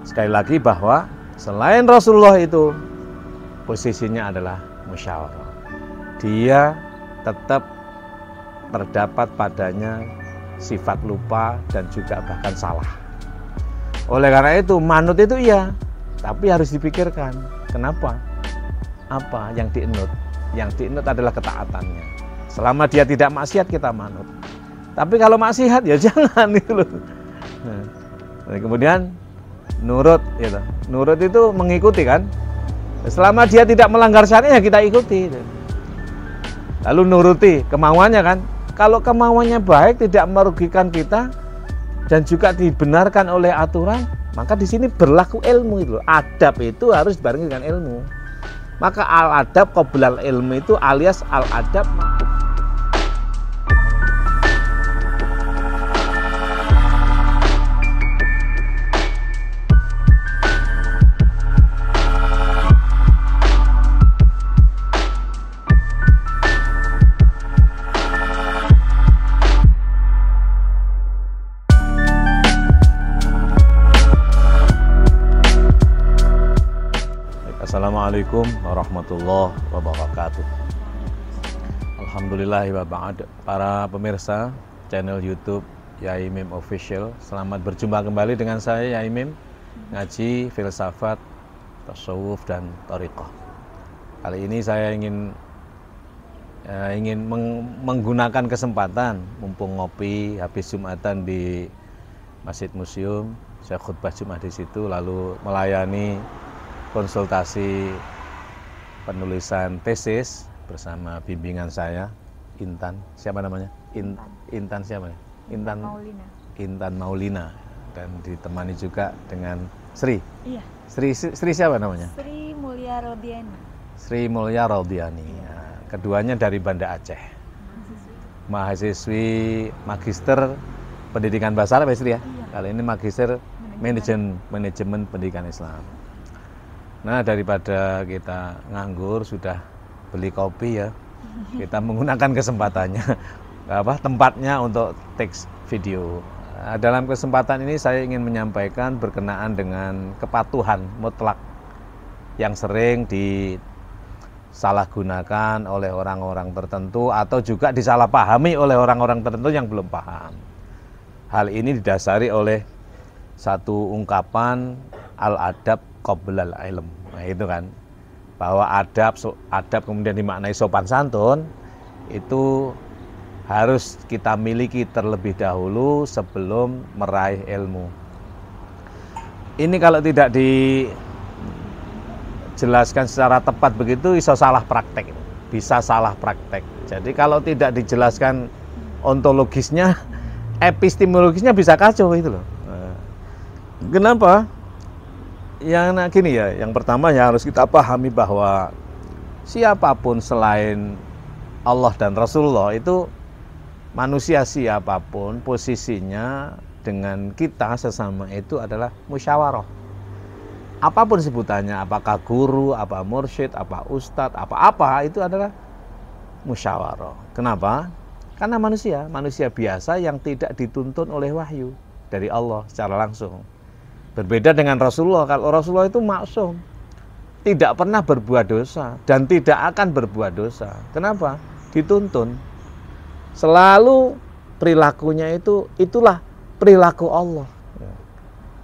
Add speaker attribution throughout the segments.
Speaker 1: Sekali lagi bahwa selain Rasulullah itu posisinya adalah musyawarah. Dia tetap terdapat padanya sifat lupa dan juga bahkan salah. Oleh karena itu manut itu iya, tapi harus dipikirkan. Kenapa? Apa yang dienut? Yang dienut adalah ketaatannya. Selama dia tidak maksiat kita manut. Tapi kalau maksiat ya jangan itu loh. Nah, kemudian nurut gitu. Nurut itu mengikuti kan. Selama dia tidak melanggar syariat ya kita ikuti. Lalu nuruti kemauannya kan. Kalau kemauannya baik, tidak merugikan kita dan juga dibenarkan oleh aturan, maka di sini berlaku ilmu itu. Adab itu harus dibarengi dengan ilmu. Maka al-adab qoblal ilmu itu alias al-adab. Assalamualaikum warahmatullahi wabarakatuh. Alhamdulillah wa ba'd. Para pemirsa channel YouTube Yai Mim Official, selamat berjumpa kembali dengan saya Yai Mim, ngaji filsafat, tasawuf dan thariqah. Kali ini saya ingin menggunakan kesempatan mumpung ngopi habis Jumatan di Masjid Museum, saya khutbah Jumat di situ lalu melayani konsultasi penulisan tesis bersama bimbingan saya Intan, siapa namanya? Intan siapa? Intan Maulina. Intan Maulina, dan ditemani juga dengan Sri. Iya. Sri siapa namanya? Sri Mulya Rodiani. Sri Mulya Rodiani. Ya, keduanya dari Banda Aceh. Mahasiswi magister pendidikan bahasa Arab ya Sri ya? Iya. Kali ini magister manajemen pendidikan Islam. Nah, daripada kita nganggur sudah beli kopi ya, kita menggunakan kesempatannya tempatnya untuk teks video. Nah, dalam kesempatan ini saya ingin menyampaikan berkenaan dengan kepatuhan mutlak yang sering disalahgunakan oleh orang-orang tertentu atau juga disalahpahami oleh orang-orang tertentu yang belum paham. Hal ini didasari oleh satu ungkapan al-adab qoblal ilm. Nah, itu kan bahwa adab kemudian dimaknai sopan santun itu harus kita miliki terlebih dahulu sebelum meraih ilmu. Ini kalau tidak dijelaskan secara tepat begitu bisa salah praktek. Jadi kalau tidak dijelaskan ontologisnya, epistemologisnya bisa kacau itu loh. Kenapa? Yang gini ya, yang pertama ya harus kita pahami bahwa siapapun selain Allah dan Rasulullah itu manusia siapapun posisinya dengan kita sesama itu adalah musyawarah. Apapun sebutannya, apakah guru, apa mursyid, apa ustadz, apa-apa itu adalah musyawarah. Kenapa? Karena manusia biasa yang tidak dituntun oleh wahyu dari Allah secara langsung. Berbeda dengan Rasulullah. Kalau Rasulullah itu maksum, tidak pernah berbuat dosa dan tidak akan berbuat dosa. Kenapa? Dituntun. Selalu perilakunya itulah perilaku Allah.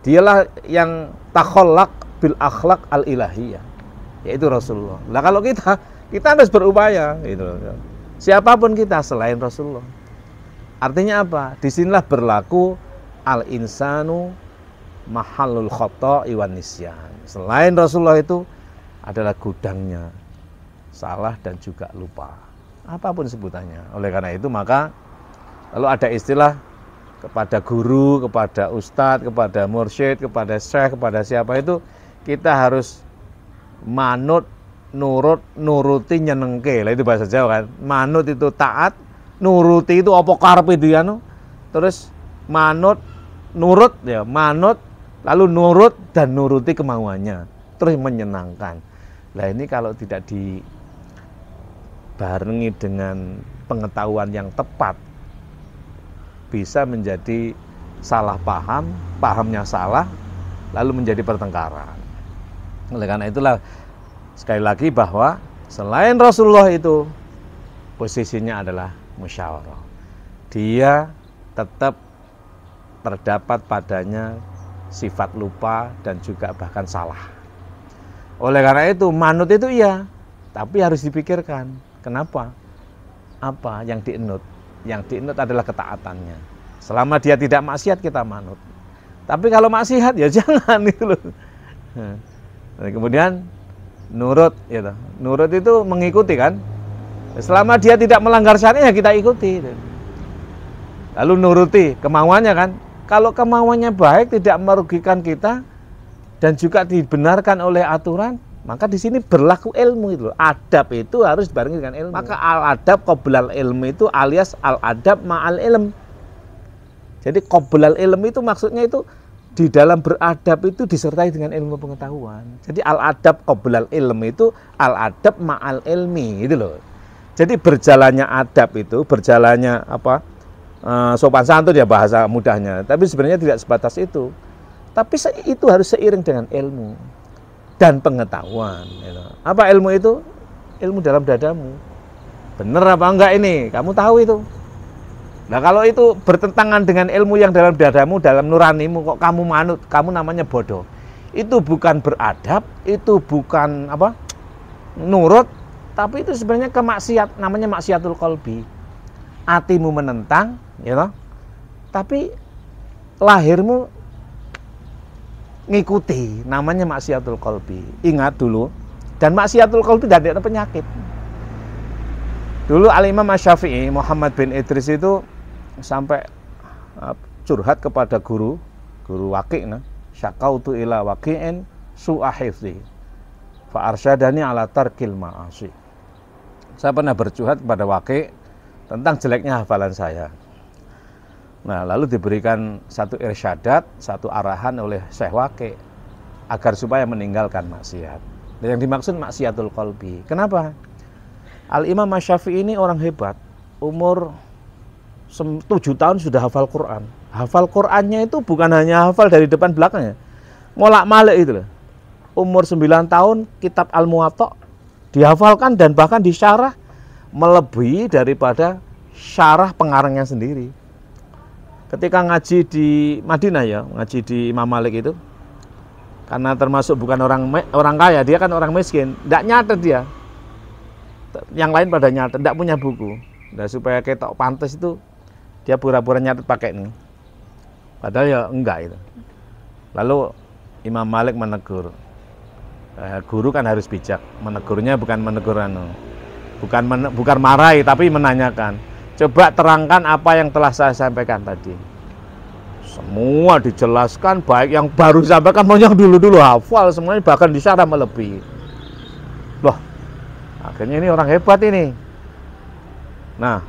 Speaker 1: Dialah yang takhallaq bil akhlaq al ilahiyah, yaitu Rasulullah. Nah, kalau kita harus berupaya gitu. Siapapun kita selain Rasulullah. Artinya apa? Disinilah berlaku al insanu mahallul khata' iwan nisyan. Selain Rasulullah itu adalah gudangnya salah dan juga lupa, apapun sebutannya. Oleh karena itu maka lalu ada istilah kepada guru, kepada ustadz, kepada mursyid, kepada syekh, kepada siapa itu kita harus manut, nurut, nuruti, nyenengke. Lah itu bahasa Jawa kan. Manut itu taat, nuruti itu apa karep itu ya no. Terus manut, nurut ya, manut lalu nurut dan nuruti kemauannya, terus menyenangkan. Nah ini kalau tidak dibarengi dengan pengetahuan yang tepat, bisa menjadi salah paham, pahamnya salah, lalu menjadi pertengkaran. Oleh karena itulah sekali lagi bahwa selain Rasulullah itu posisinya adalah musyawarah. Dia tetap terdapat padanya sifat lupa dan juga bahkan salah. Oleh karena itu manut itu iya, tapi harus dipikirkan. Kenapa? Apa yang dienut? Yang dienut adalah ketaatannya. Selama dia tidak maksiat kita manut. Tapi kalau maksiat ya jangan itu loh. Nah, kemudian nurut, gitu. Nurut itu mengikuti kan. Selama dia tidak melanggar syariat ya kita ikuti. Lalu nuruti kemauannya kan. Kalau kemauannya baik, tidak merugikan kita dan juga dibenarkan oleh aturan, maka di sini berlaku ilmu itu. Adab itu harus dibarengi dengan ilmu. Maka al-adab qoblal ilmu itu alias al-adab ma'al ilm. Jadi qoblal ilm itu maksudnya itu di dalam beradab itu disertai dengan ilmu pengetahuan. Jadi al-adab qoblal ilm itu al-adab ma'al ilmi gitu loh. Jadi berjalannya adab itu, berjalannya sopan santun ya bahasa mudahnya. Tapi sebenarnya tidak sebatas itu. Tapi itu harus seiring dengan ilmu dan pengetahuan. Apa ilmu itu? Ilmu dalam dadamu. Benar apa enggak ini? Kamu tahu itu. Nah kalau itu bertentangan dengan ilmu yang dalam dadamu, dalam nuranimu, kok kamu manut, kamu namanya bodoh. Itu bukan beradab, itu bukan nurut, tapi itu sebenarnya kemaksiat, namanya maksiatul qalbi. Hatimu menentang, tapi lahirmu ngikuti, namanya maksiatul qalbi. Ingat dulu, dan maksiatul qalbi tidak ada penyakit. Dulu Al-Imam Asy-Syafi'i, Muhammad bin Idris itu sampai curhat kepada guru Waqi', syakautu ila Waqi'in su'a hifzi fa arsyadani ala tarkil ma'asi. Saya pernah bercurhat kepada Waqi' tentang jeleknya hafalan saya. Nah, lalu diberikan satu irsyadat, satu arahan oleh Syekh Waqi' agar supaya meninggalkan maksiat. Dan yang dimaksud maksiatul qalbi. Kenapa? Al-Imam Asy-Syafi'i ini orang hebat. Umur 7 tahun sudah hafal Quran. Hafal Qurannya itu bukan hanya hafal dari depan belakangnya. Molak-malik itu loh. Umur 9 tahun kitab Al-Muwatta dihafalkan dan bahkan disyarah melebihi daripada syarah pengarangnya sendiri. Ketika ngaji di Madinah ya, ngaji di Imam Malik itu, karena termasuk bukan orang kaya, dia kan orang miskin, tidak nyatet dia. Yang lain pada nyatet, tidak punya buku. Nah, supaya ketok pantas itu, dia pura-pura nyatet pakai ini. Padahal ya enggak itu. Lalu Imam Malik menegur. Guru kan harus bijak. Menegurnya bukan menegur bukan marahi, tapi menanyakan. Coba terangkan apa yang telah saya sampaikan tadi. Semua dijelaskan, baik yang baru sampaikan mau yang dulu-dulu hafal semuanya, bahkan disyarah melebihi. Loh, akhirnya ini orang hebat ini. Nah,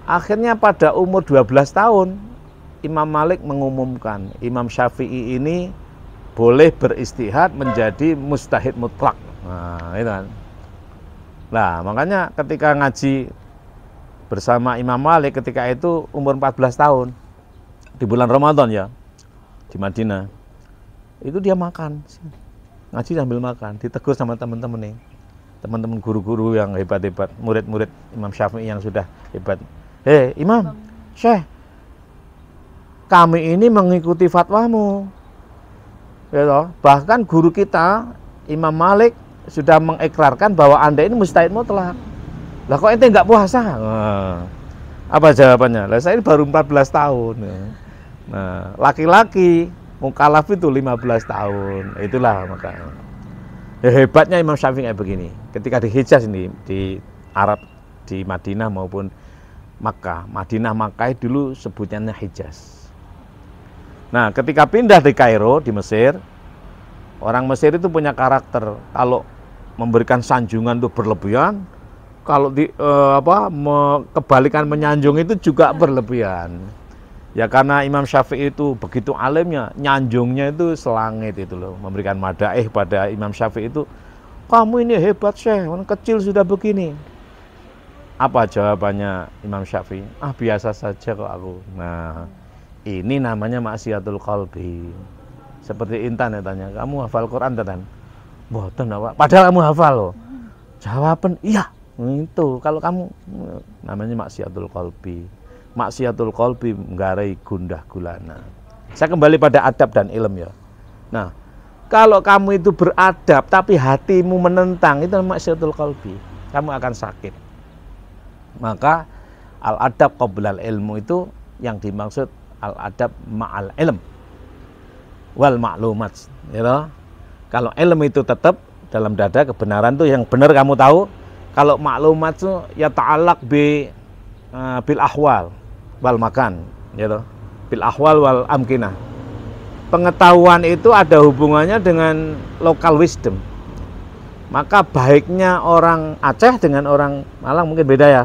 Speaker 1: akhirnya pada umur 12 tahun Imam Malik mengumumkan Imam Syafi'i ini boleh beristihad menjadi mujtahid mutlak. Nah, itu kan. Nah, makanya ketika ngaji bersama Imam Malik ketika itu umur 14 tahun di bulan Ramadan ya di Madinah, itu dia makan, ngaji sambil makan, ditegur sama teman-teman nih, teman-teman guru-guru yang hebat-hebat, murid-murid Imam Syafi'i yang sudah hebat. Imam, Syekh, kami ini mengikuti fatwamu, ya, bahkan guru kita Imam Malik sudah mengikrarkan bahwa Anda ini mujtahid mutlak. Lah kok ente nggak puasa? Nah, apa jawabannya? Lah saya ini baru 14 tahun. Nah, laki-laki mukallaf itu 15 tahun. Itulah makanya. Hebatnya Imam Syafi'i kayak begini. Ketika di Hijaz ini, di Arab, di Madinah maupun Makkah. Madinah, Makkah dulu sebutannya Hijaz. Nah, ketika pindah di Kairo, di Mesir, orang Mesir itu punya karakter. Kalau memberikan sanjungan itu berlebihan, kalau kebalikan menyanjung itu juga berlebihan. Ya karena Imam Syafi'i itu begitu alimnya, nyanjungnya itu selangit itu loh, memberikan madaih pada Imam Syafi'i itu, kamu ini hebat Syekh, kecil sudah begini. Apa jawabannya Imam Syafi'i? Biasa saja kok aku. Nah, ini namanya maksiatul qalbi. Seperti Intan ya tanya, kamu hafal Quran Tan? Mboten awak. Padahal kamu hafal loh. Jawaban iya. Itu kalau kamu namanya maksiatul qalbi. Maksiatul qalbi nggarai gundah gulana. Saya kembali pada adab dan ilmu ya. Nah, kalau kamu itu beradab tapi hatimu menentang, itu maksiatul qalbi. Kamu akan sakit. Maka al-adab qoblal ilmu itu yang dimaksud al-adab ma'al ilm wal ma'lumat. Ya, kalau ilm itu tetap dalam dada, kebenaran tuh yang benar kamu tahu. Kalau maklumat tuh ya ta'alaq bil ahwal wal makan, gitu. Bil ahwal wal amkinah. Pengetahuan itu ada hubungannya dengan local wisdom. Maka baiknya orang Aceh dengan orang Malang mungkin beda ya.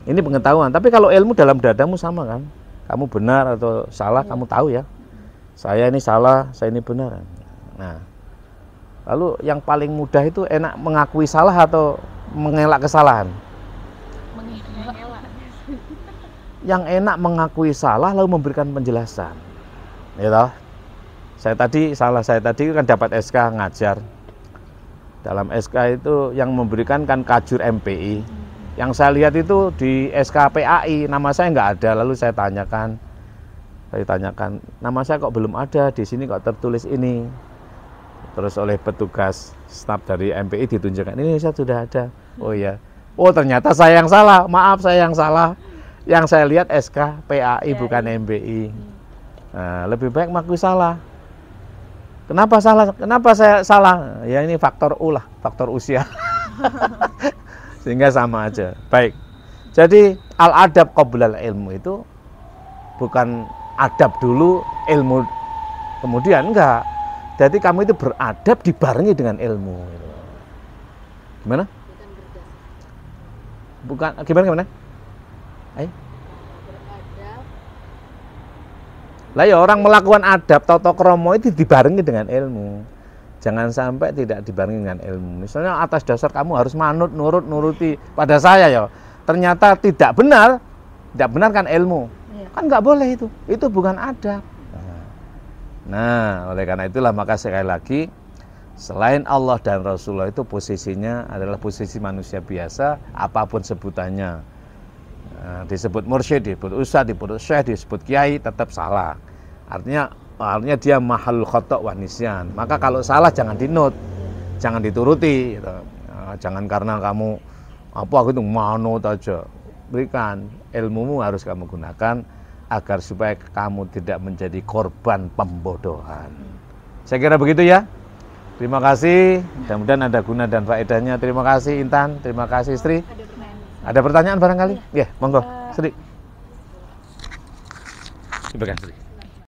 Speaker 1: Ini pengetahuan. Tapi kalau ilmu dalam dadamu sama kan. Kamu benar atau salah, kamu tahu ya. Saya ini salah, saya ini benar. Nah, lalu yang paling mudah itu enak mengakui salah atau mengelak kesalahan? Yang enak mengakui salah lalu memberikan penjelasan. Ya toh? Saya tadi kan dapat SK ngajar. Dalam SK itu yang memberikan kan Kajur MPI. Yang saya lihat itu di SK PAI, nama saya nggak ada. Lalu saya tanyakan, nama saya kok belum ada, di sini kok tertulis ini. Terus oleh petugas staf dari MPI ditunjukkan, ini saya sudah ada. Oh iya, oh ternyata saya yang salah, maaf saya yang salah. Yang saya lihat SK PAI bukan MPI. Nah, lebih baik mengakui salah. Kenapa salah? Kenapa saya salah? Ya ini faktor U lah, faktor usia. Sehingga sama aja. Baik. Jadi al-adab qoblal ilmu itu bukan adab dulu, ilmu kemudian, enggak. Jadi kamu itu beradab dibarengi dengan ilmu. Gimana? Bukan gimana? Ayo. Lah ya orang melakukan adab tata krama itu dibarengi dengan ilmu. Jangan sampai tidak dibarengi dengan ilmu. Misalnya atas dasar kamu harus manut, nuruti pada saya ya. Ternyata tidak benar kan ilmu. Iya. Kan nggak boleh itu. Itu bukan adab. Nah, oleh karena itulah maka sekali lagi selain Allah dan Rasulullah itu posisinya adalah posisi manusia biasa, apapun sebutannya. Nah, disebut mursyid, disebut ustadz, disebut syekh, disebut kiai, tetap salah. Artinya dia mahal khotok wa nisyan. Maka kalau salah jangan dinut, jangan dituruti. Gitu. Nah, jangan karena kamu aku itu manut aja. Berikan ilmumu harus kamu gunakan agar supaya kamu tidak menjadi korban pembodohan. Saya kira begitu ya. Terima kasih. Mudah-mudahan ada guna dan faedahnya. Terima kasih Intan. Terima kasih Sri. Ada pertanyaan barangkali? Ya, monggo. Sri. Silakan Sri.